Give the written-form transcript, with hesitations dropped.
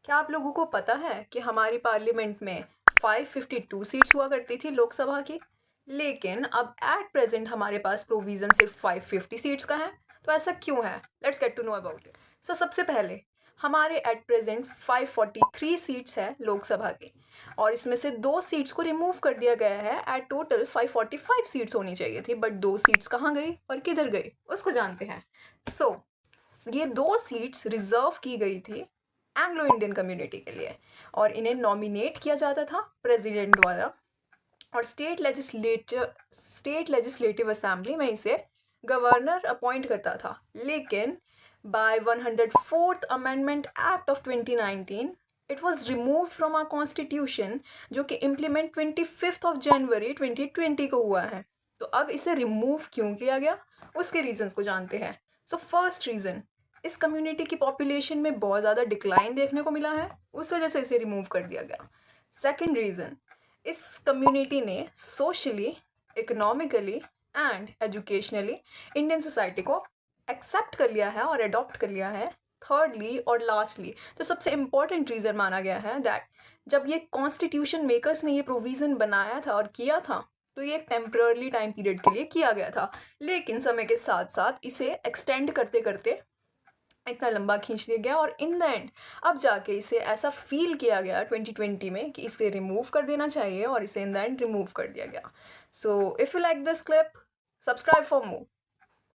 क्या आप लोगों को पता है कि हमारी पार्लियामेंट में 552 सीट्स हुआ करती थी लोकसभा की, लेकिन अब एट प्रेजेंट हमारे पास प्रोविज़न सिर्फ 550 सीट्स का है। तो ऐसा क्यों है? Let's get to know about it. So सबसे पहले हमारे एट प्रेजेंट 543 सीट्स है लोकसभा की, और इसमें से 2 सीट्स को रिमूव कर दिया गया है। एट टोटल 545 सीट्स होनी चाहिए थी, बट 2 सीट्स कहाँ गई और किधर गई उसको जानते हैं। सो ये 2 सीट्स रिजर्व की गई थी एंग्लो इंडियन कम्युनिटी के लिए, और इन्हें नॉमिनेट किया जाता था प्रेसिडेंट द्वारा, और स्टेट लेजिस्लेटिव असेंबली में इसे गवर्नर अपॉइंट करता था। लेकिन by 104th amendment act of 2019 it was remove from our constitution, जो कि इम्प्लीमेंट 25 ऑफ जनवरी 2020 को हुआ है। तो अब इसे रिमूव क्यों किया गया, उसके रीजंस को जानते हैं। सो फर्स्ट रीज़न, इस कम्युनिटी की पॉपुलेशन में बहुत ज़्यादा डिक्लाइन देखने को मिला है, उस वजह से इसे रिमूव कर दिया गया। सेकंड रीज़न, इस कम्युनिटी ने socially, economically and educationally Indian society को एक्सेप्ट कर लिया है और अडॉप्ट कर लिया है। थर्डली और लास्टली, तो सबसे इम्पॉर्टेंट रीज़न माना गया है दैट जब ये कॉन्स्टिट्यूशन मेकर्स ने ये प्रोविज़न बनाया था और किया था, तो ये टेम्पररी टाइम पीरियड के लिए किया गया था, लेकिन समय के साथ साथ इसे एक्सटेंड करते करते इतना लंबा खींच दिया गया, और इन द एंड अब जाके इसे ऐसा फील किया गया 2020 में कि इसे रिमूव कर देना चाहिए, और इसे इन द एंड रिमूव कर दिया गया। So if you like this clip, subscribe for more.